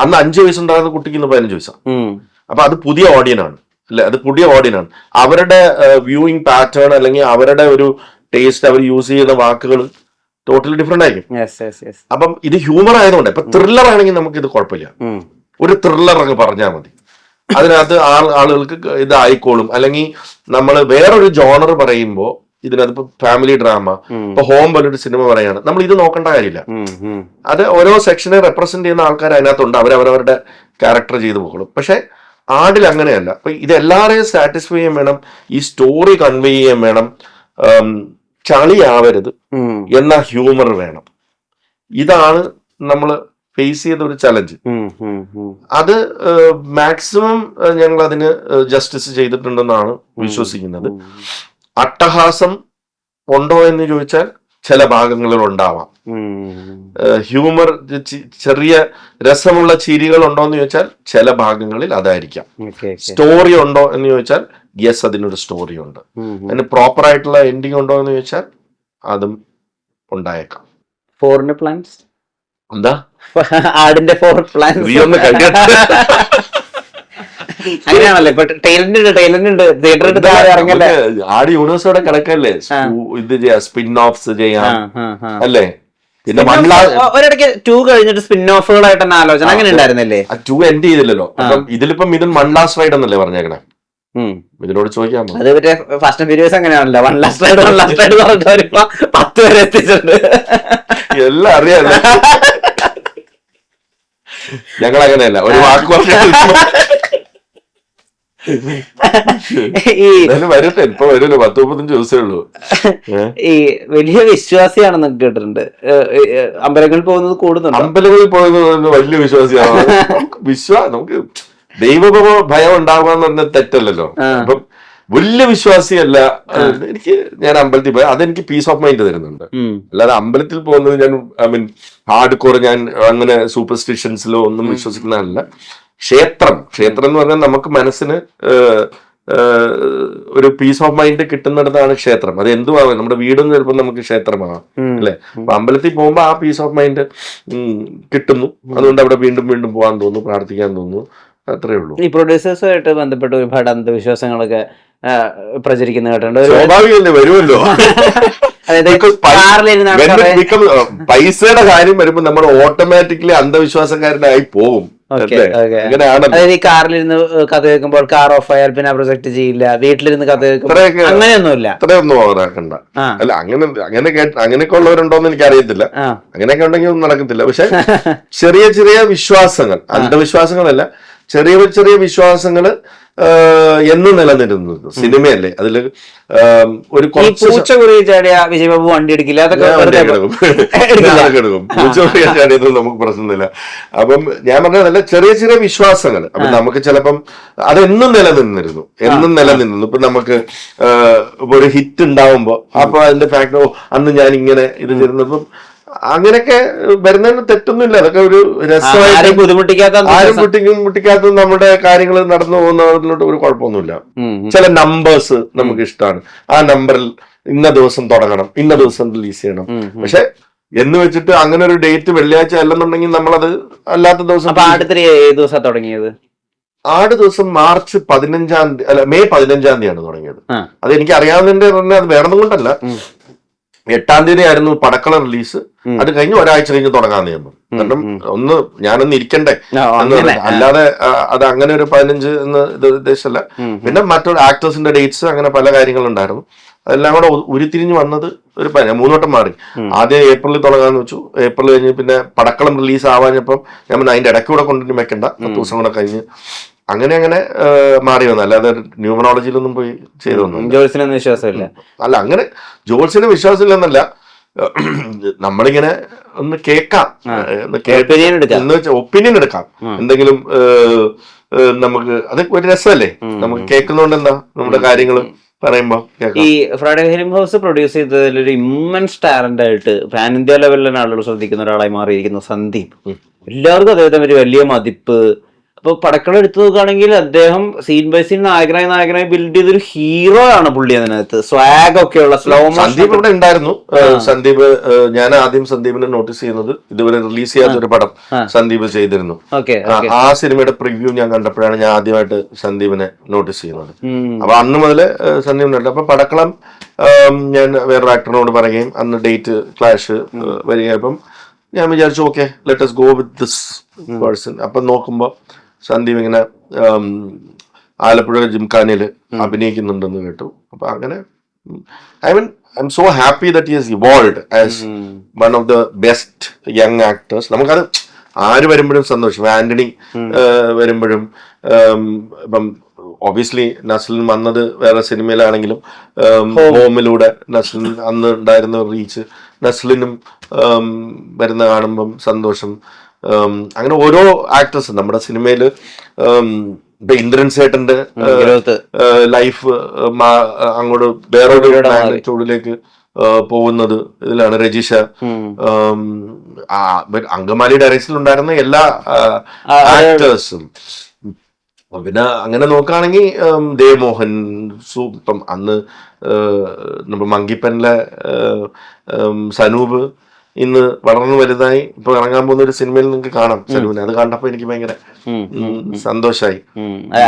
അന്ന് 5 വയസ്സുണ്ടാകുന്ന കുട്ടിക്ക് ഇന്ന് 15 വയസ്സാണ്. അപ്പൊ അത് പുതിയ ഓഡിയനാണ് അല്ലെ, അത് പുതിയ ഓഡിയനാണ്. അവരുടെ വ്യൂയിങ് പാറ്റേൺ അല്ലെങ്കിൽ അവരുടെ ഒരു ടേസ്റ്റ്, അവർ യൂസ് ചെയ്യുന്ന വാക്കുകൾ ടോട്ടലി ഡിഫറെന്റ് ആയിരിക്കും. അപ്പം ഇത് ഹ്യൂമർ ആയതുകൊണ്ട് ഇപ്പൊ ത്രില്ലർ ആണെങ്കിൽ നമുക്ക് ഇത് കുഴപ്പമില്ല, ഒരു ത്രില്ലർ അങ്ങ് പറഞ്ഞാൽ മതി, അതിനകത്ത് ആളുകൾക്ക് ഇതായിക്കോളും. അല്ലെങ്കിൽ നമ്മൾ വേറൊരു ജോണർ പറയുമ്പോൾ ഇതിനകത്ത് ഇപ്പൊ ഫാമിലി ഡ്രാമ, ഇപ്പൊ ഹോം പോലൊരു സിനിമ പറയാണ്, നമ്മൾ ഇത് നോക്കേണ്ട കാര്യമില്ല. അത് ഓരോ സെക്ഷനെ റെപ്രസെന്റ് ചെയ്യുന്ന ആൾക്കാർ അതിനകത്തുണ്ട്, അവരവരുടെ ക്യാരക്ടർ ചെയ്തു പോകും. പക്ഷെ ആടിൽ അങ്ങനെയല്ല. അപ്പൊ ഇത് എല്ലാവരെയും സാറ്റിസ്ഫൈ ചെയ്യാൻ വേണം, ഈ സ്റ്റോറി കൺവേ ചെയ്യാൻ വേണം, ചളിയാവരുത് എന്ന ഹ്യൂമർ വേണം. ഇതാണ് നമ്മൾ ഫേസ് ചെയ്ത ഒരു ചലഞ്ച്. അത് മാക്സിമം ഞങ്ങൾ അതിന് ജസ്റ്റിസ് ചെയ്തിട്ടുണ്ടെന്നാണ് വിശ്വസിക്കുന്നത്. അട്ടഹാസം ഉണ്ടോ എന്ന് ചോദിച്ചാൽ ചില ഭാഗങ്ങളിൽ ഉണ്ടാവാം. ഹ്യൂമർ, ചെറിയ രസമുള്ള ചിരികൾ ഉണ്ടോ എന്ന് ചോദിച്ചാൽ ചില ഭാഗങ്ങളിൽ അതായിരിക്കാം. സ്റ്റോറി ഉണ്ടോ എന്ന് ചോദിച്ചാൽ യെസ്, അതിനൊരു സ്റ്റോറി ഉണ്ട്. അതിന് പ്രോപ്പർ ആയിട്ടുള്ള എൻഡിങ് ഉണ്ടോ എന്ന് ചോദിച്ചാൽ അതും ഉണ്ടായേക്കാം. ഫോറിന് പ്ലാൻസ് എന്താ? ആടിന്റെ ഫോർ പ്ലാൻസ് അങ്ങനെയാണല്ലോ ഇപ്പൊ. ആട് യൂണിവേഴ്സോടെ കിടക്കല്ലേ, ഇത് ചെയ്യാം, സ്പിൻ ഓഫ്സ് ചെയ്യാം അല്ലേ. പിന്നെ ഒരിടയ്ക്ക് 2 കഴിഞ്ഞിട്ട് സ്പിൻ ഓഫുകളായിട്ട് തന്നെ ആലോചന അങ്ങനെ ഉണ്ടായിരുന്നില്ലേ? 2 എൻഡ് ചെയ്തില്ലല്ലോ. അപ്പം ഇതിലിപ്പം മിഥുൻ 1 ലാസ്റ്റ് റൈഡ് എന്നല്ലേ പറഞ്ഞേക്കണേ. ഇതിനോട് ചോദിക്കാം. അത് മറ്റേ ഫാസ്റ്റ് ആൻഡ് ഫ്യൂരിയസ് അങ്ങനെയാണല്ലോ, 1 ലാസ്റ്റ് റൈഡ് പറഞ്ഞിട്ട് അവരിപ്പോ 10 വരെ എത്തിച്ചിട്ടുണ്ട്. എല്ലാം അറിയാലോ. ഞങ്ങൾ അങ്ങനെയല്ല, ഒരു വാക്ക് വരട്ടെ, ഇപ്പൊ വരുമല്ലോ, 10-35 ദിവസമേ ഉള്ളൂ. ഈ വലിയ വിശ്വാസിയാണെന്നൊക്കെ കേട്ടിട്ടുണ്ട്, അമ്പലങ്ങളിൽ പോകുന്നത് കൂടുന്നുണ്ട്. അമ്പലങ്ങളിൽ പോകുന്നത് വലിയ വിശ്വാസിയാണ്. നമുക്ക് ദൈവ ഭയം ഉണ്ടാവുക എന്ന് പറഞ്ഞാൽ തെറ്റല്ലല്ലോ. അപ്പം വലിയ വിശ്വാസിയല്ല എനിക്ക്. ഞാൻ അമ്പലത്തിൽ പോയി അതെനിക്ക് പീസ് ഓഫ് മൈൻഡ് തരുന്നുണ്ട്. അല്ലാതെ അമ്പലത്തിൽ പോകുന്നത് ഞാൻ ഹാർഡ് കോർ, ഞാൻ അങ്ങനെ സൂപ്പർസ്റ്റിഷൻസിലോ ഒന്നും വിശ്വസിക്കുന്നതല്ല. ക്ഷേത്രം എന്ന് പറഞ്ഞാൽ നമുക്ക് മനസ്സിന് ഒരു പീസ് ഓഫ് മൈൻഡ് കിട്ടുന്നിടത്താണ് ക്ഷേത്രം. അത് എന്തുവാകും, നമ്മുടെ വീടൊന്നും ചിലപ്പോൾ നമുക്ക് ക്ഷേത്രമാകാം അല്ലെ. അപ്പൊ അമ്പലത്തിൽ പോകുമ്പോൾ ആ പീസ് ഓഫ് മൈൻഡ് കിട്ടുന്നു. അതുകൊണ്ട് അവിടെ വീണ്ടും വീണ്ടും പോകാൻ തോന്നുന്നു, പ്രാർത്ഥിക്കാൻ തോന്നുന്നു, അത്രേ ഉള്ളൂ. ഈ പ്രൊഡ്യൂസേഴ്സുമായിട്ട് ബന്ധപ്പെട്ട് ഒരുപാട് അന്ധവിശ്വാസങ്ങളൊക്കെ പ്രചരിക്കുന്ന കേട്ടിട്ടുണ്ട്. സ്വാഭാവികമല്ലേ, വരുമല്ലോ. പൈസയുടെ കാര്യം വരുമ്പോ നമ്മൾ ഓട്ടോമാറ്റിക്കലി അന്ധവിശ്വാസക്കാരനായി പോകും. അതായത് ഈ കാറിലിരുന്ന് കഥ കേൾക്കുമ്പോൾ കാർ ഓഫ് ആയാൽ പിന്നെ പ്രൊജക്ട് ചെയ്യില്ല, വീട്ടിലിരുന്ന് കഥ കേൾക്കുമ്പോൾ അങ്ങനെയൊന്നുമില്ല. അത്രയൊന്നും ഓവറാക്കണ്ട. അല്ല, അങ്ങനെയൊക്കെ ഉള്ളവരുണ്ടോന്ന് എനിക്ക് അറിയത്തില്ല. അങ്ങനെയൊക്കെ ഉണ്ടെങ്കിൽ ഒന്നും നടക്കത്തില്ല. പക്ഷെ ചെറിയ ചെറിയ വിശ്വാസങ്ങൾ, അന്ധവിശ്വാസങ്ങളല്ല, ചെറിയ ചെറിയ വിശ്വാസങ്ങള് എന്നും നിലനിരുന്നത് സിനിമയല്ലേ. അതില് ഒരു വിജയബാബു വണ്ടി എടുക്കില്ല, എടുക്കും, നമുക്ക് പ്രശ്നമില്ല. അപ്പം ഞാൻ പറഞ്ഞതല്ല, ചെറിയ ചെറിയ വിശ്വാസങ്ങൾ. അപ്പൊ നമുക്ക് ചിലപ്പം അതെന്നും നിലനിന്നിരുന്നു. ഇപ്പൊ നമുക്ക് ഒരു ഹിറ്റ് ഉണ്ടാവുമ്പോ അപ്പൊ അതിന്റെ ഫാക്ടർ, അന്ന് ഞാൻ ഇങ്ങനെ ഇത് ചെയ്തിരുന്നപ്പം അങ്ങനെയൊക്കെ വരുന്നതിന് തെറ്റൊന്നുമില്ല. അതൊക്കെ ഒരു രസമായിട്ട്, ആരും ബുദ്ധിമുട്ടിക്കാത്ത നമ്മുടെ കാര്യങ്ങൾ നടന്നു പോകുന്നതിലോട്ട് ഒരു കുഴപ്പമൊന്നുമില്ല. ചില നമ്പേഴ്സ് നമുക്ക് ഇഷ്ടമാണ്. ആ നമ്പറിൽ ഇന്ന ദിവസം തുടങ്ങണം, ഇന്ന ദിവസം റിലീസ് ചെയ്യണം. പക്ഷെ എന്ന് വെച്ചിട്ട് അങ്ങനെ ഒരു ഡേറ്റ് വെള്ളിയാഴ്ച അല്ലെന്നുണ്ടെങ്കിൽ നമ്മളത് അല്ലാത്ത ദിവസം. തുടങ്ങിയത് ആട് ദിവസം മാർച്ച് 15-ാം തീയതി, അല്ല മെയ് 15-ാം തീയതിയാണ് തുടങ്ങിയത്. അത് എനിക്ക് അറിയാവുന്നതിന്റെ പറഞ്ഞാൽ അത് വേണമെന്നും കൊണ്ടല്ല. 8-ാം തീയതി ആയിരുന്നു പടക്കള റിലീസ്. അത് കഴിഞ്ഞ് ഒരാഴ്ച കഴിഞ്ഞ് തുടങ്ങാൻ നിന്നു. കാരണം ഞാനൊന്ന് ഇരിക്കണ്ടേ, അല്ലാതെ അത് അങ്ങനെ ഒരു 15 എന്ന് ഉദ്ദേശമല്ല. പിന്നെ മറ്റൊരു ആക്ടേഴ്സിന്റെ ഡേറ്റ്സ്, അങ്ങനെ പല കാര്യങ്ങളുണ്ടായിരുന്നു. അതെല്ലാം കൂടെ ഉരുത്തിരിഞ്ഞ് വന്നത് ഒരു 3 വട്ടം മാറി. ആദ്യം ഏപ്രിലിൽ തുടങ്ങാന്ന് വെച്ചു. ഏപ്രിൽ കഴിഞ്ഞ് പിന്നെ പടക്കളം റിലീസ് ആവാഞ്ഞപ്പം ഞാൻ അതിന്റെ ഇടയ്ക്ക് കൂടെ കൊണ്ടിട്ട് വെക്കണ്ട, 10 ദിവസം കൂടെ കഴിഞ്ഞ് അങ്ങനെ മാറി വന്നു. അല്ലാതെ ന്യൂമറോളജിയിലൊന്നും പോയി ചെയ്തൊന്നും ജോത്സ്യനൊന്നും വിശ്വാസമില്ല. അല്ല, അങ്ങനെ ജോത്സ്യന് വിശ്വാസമില്ലെന്നല്ല, നമ്മളിങ്ങനെ ഒന്ന് കേൾക്കാം, എന്ന് വെച്ചാൽ ഒപ്പീനിയൻ എടുക്കാം. എന്തെങ്കിലും നമുക്ക് അത് ഒരു രസമല്ലേ, നമുക്ക് കേൾക്കുന്നോണ്ട് എന്താ നമ്മുടെ കാര്യങ്ങൾ പറയുമ്പോ. ഈ ഫ്രൈഡേ ഫിലിം ഹൗസ് പ്രൊഡ്യൂസ് ചെയ്തതിൽ ഒരു ഇമ്മൻസ് ടാലന്റ് ആയിട്ട് പാൻ ഇന്ത്യ ലെവലിലാണ് ആളുകൾ ശ്രദ്ധിക്കുന്ന ഒരാളായി മാറിയിരിക്കുന്നു സന്ദീപ്. എല്ലാവർക്കും അദ്ദേഹത്തെ ഒരു വലിയ മതിപ്പ്, അപ്പൊ പടക്കളം എടുത്തു നോക്കുകയാണെങ്കിൽ അദ്ദേഹം സീൻ ബൈ സീൻ നായകനായി ബിൽഡ് ചെയ്തൊരു ഹീറോ ആണ് പുള്ളി. അതിനകത്ത് സ്വാഗ് ഒക്കെയുള്ള സ്ലോ സന്ദീപ് ഇവിടെ ഉണ്ടായിരുന്നു. സന്ദീപ്, ഞാൻ ആദ്യം സന്ദീപിനെ നോട്ടീസ് ചെയ്യുന്നത് ഇതുവരെ റിലീസ് ചെയ്യാത്ത ഒരു പടം സന്ദീപ് ചെയ്തിരുന്നു. ആ സിനിമയുടെ പ്രിവ്യൂ ഞാൻ കണ്ടപ്പോഴാണ് ഞാൻ ആദ്യമായിട്ട് സന്ദീപിനെ നോട്ടീസ് ചെയ്യുന്നത്. അപ്പൊ അന്ന് മുതല് സന്ദീപിനുണ്ട്. അപ്പൊ പടക്കളം ഞാൻ വേറൊരു ആക്ടറിനോട് പറയുകയും അന്ന് ഡേറ്റ് ക്ലാഷ് വരികയപ്പം ഞാൻ വിചാരിച്ചു okay let us go with this person. അപ്പൊ നോക്കുമ്പോ സന്ദീപ് ഇങ്ങനെ ആലപ്പുഴ ജിംഖാനയില് അഭിനയിക്കുന്നുണ്ടെന്ന് കേട്ടു. അപ്പൊ അങ്ങനെ I am so happy that he has evolved as one of the best young actors. നമുക്കത് ആര് വരുമ്പോഴും സന്തോഷം. ആന്റണി വരുമ്പോഴും ഇപ്പം ഒബിയസ്ലി നസ്ലിൻ വന്നത് വേറെ സിനിമയിലാണെങ്കിലും ഹോമിലൂടെ നസ്ലിൻ അന്ന് ഉണ്ടായിരുന്ന റീച്ച്, നസ്ലിനും വരുന്ന കാണുമ്പം സന്തോഷം. അങ്ങനെ ഓരോ ആക്ടേഴ്സും നമ്മുടെ സിനിമയില് ഇപ്പൊ ഇന്ദ്രൻ സേട്ടന്റെ ലൈഫ് അങ്ങോട്ട് വേറൊരു മാഗ്നിറ്റ്യൂഡിലേക്ക് പോകുന്നത് ഇതിലാണ്. രജിഷ, അങ്കമാലി ഡയറക്ഷനിൽ ഉണ്ടായിരുന്ന എല്ലാ ആക്ടേഴ്സും. പിന്നെ അങ്ങനെ നോക്കുകയാണെങ്കിൽ ദേവ്മോഹൻ, ഇപ്പം അന്ന് നമ്മുടെ മങ്കിപ്പനിലെ സനൂപ് ഇന്ന് വളർന്നു വലുതായി ഇപ്പൊ ഇറങ്ങാൻ പോകുന്ന ഒരു സിനിമയിൽ നിങ്ങൾക്ക് കാണാം സനൂപിനെ. അത് കണ്ടപ്പോ എനിക്ക് ഭയങ്കര സന്തോഷായി.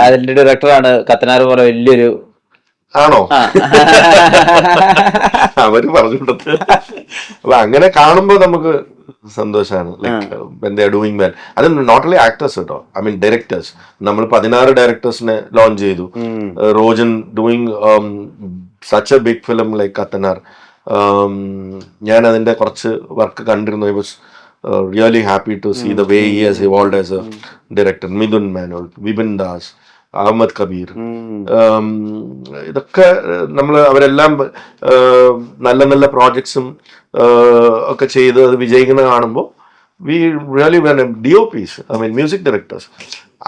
അതിന്റെ ഡയറക്ടറാണ് കത്തനാർ പോലെ വലിയൊരു ആണോ അവര് പറഞ്ഞിട്ടത്. അപ്പൊ അങ്ങനെ കാണുമ്പോ നമുക്ക് സന്തോഷമാണ്. Like doing well. അത് നോട്ട് ഓൺലി ആക്ടേഴ്സ് കേട്ടോ, ഐ മീൻ ഡയറക്ടേഴ്സ്. നമ്മൾ 16 ഡയറക്ടേഴ്സിനെ ലോഞ്ച് ചെയ്തു. Rojin doing such a big film like Kathanar. ഞാൻ അതിന്റെ കുറച്ച് വർക്ക് കണ്ടിരുന്നു. I was really happy to see the way he has evolved as a director. Mithun Menon, Vipin Das, Ahammed Kabeer, ഇതൊക്കെ നമ്മൾ അവരെല്ലാം നല്ല നല്ല പ്രോജക്ട്സും ഒക്കെ ചെയ്ത് അത് വിജയിക്കുന്ന കാണുമ്പോൾ V really DOPs, I mean music directors,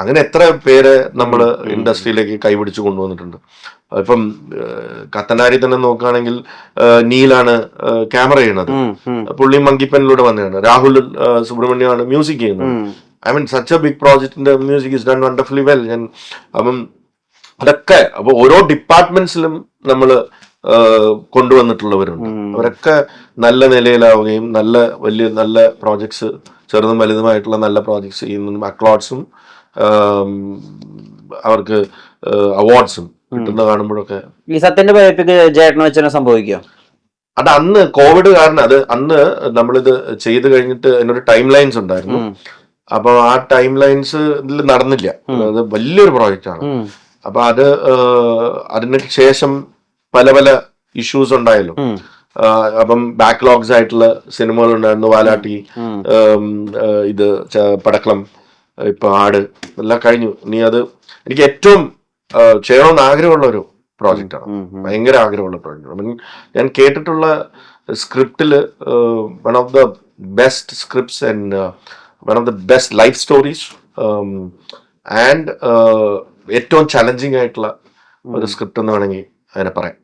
അങ്ങനെ എത്ര പേര് നമ്മൾ ഇൻഡസ്ട്രിയിലേക്ക് കൈപിടിച്ച് കൊണ്ടുവന്നിട്ടുണ്ട്. ഇപ്പം കത്തനാരി തന്നെ നോക്കുകയാണെങ്കിൽ നീലാണ് ക്യാമറ ചെയ്യുന്നത്, പുള്ളി മങ്കിപ്പനിലൂടെ വന്നതാണ്. രാഹുൽ സുബ്രഹ്മണ്യമാണ് മ്യൂസിക് ചെയ്യുന്നത്. I mean such a big പ്രോജക്റ്റിന്റെ music is done wonderfully well. ഞാൻ അപ്പം അതൊക്കെ അപ്പൊ ഓരോ ഡിപ്പാർട്ട്മെന്റ്സിലും നമ്മൾ കൊണ്ടുവന്നിട്ടുള്ളവരുണ്ട്. അവരൊക്കെ നല്ല നിലയിലാവുകയും നല്ല പ്രോജക്ട്സ്, ചെറുതും വലുതുമായിട്ടുള്ള നല്ല പ്രോജക്ട്സ് ചെയ്യുന്നതും അക്ലോഡ്സും അവർക്ക് അവാർഡ്സും കിട്ടുന്ന കാണുമ്പോഴൊക്കെ. ഈ സത്യന്റെ ബയോപിക് ജേട്ടന് വെച്ചാൽ സംഭവിക്കോ? അത് അന്ന് കോവിഡ് കാരണം അത് അന്ന് നമ്മളിത് ചെയ്ത് കഴിഞ്ഞിട്ട് അതിനൊരു ടൈം ലൈൻസ് ഉണ്ടായിരുന്നു. അപ്പൊ ആ ടൈം ലൈൻസ് ഇതിൽ നടന്നില്ല. അത് വലിയൊരു പ്രോജക്റ്റ് ആണ്. അപ്പൊ അതിന് ശേഷം പല പല ഇഷ്യൂസ് ഉണ്ടായല്ലോ. അപ്പം ബാക്ക്ലോഗ്സ് ആയിട്ടുള്ള സിനിമകൾ ഉണ്ടായിരുന്നു. വാലാട്ടി, ഇത് പടക്കളം, ഇപ്പൊ ആട് എല്ലാം കഴിഞ്ഞു. ഇനി അത് എനിക്ക് ഏറ്റവും ചെയ്യണമെന്ന് ആഗ്രഹമുള്ള ഒരു പ്രോജക്റ്റാണ്. ഭയങ്കര ആഗ്രഹമുള്ള പ്രോജക്റ്റ്. ഞാൻ കേട്ടിട്ടുള്ള സ്ക്രിപ്റ്റില് one of the best scripts and one of the best life stories and ഏറ്റവും ചലഞ്ചിങ് ആയിട്ടുള്ള ഒരു സ്ക്രിപ്റ്റ് എന്ന് വേണമെങ്കിൽ അതിനെ പറയാം.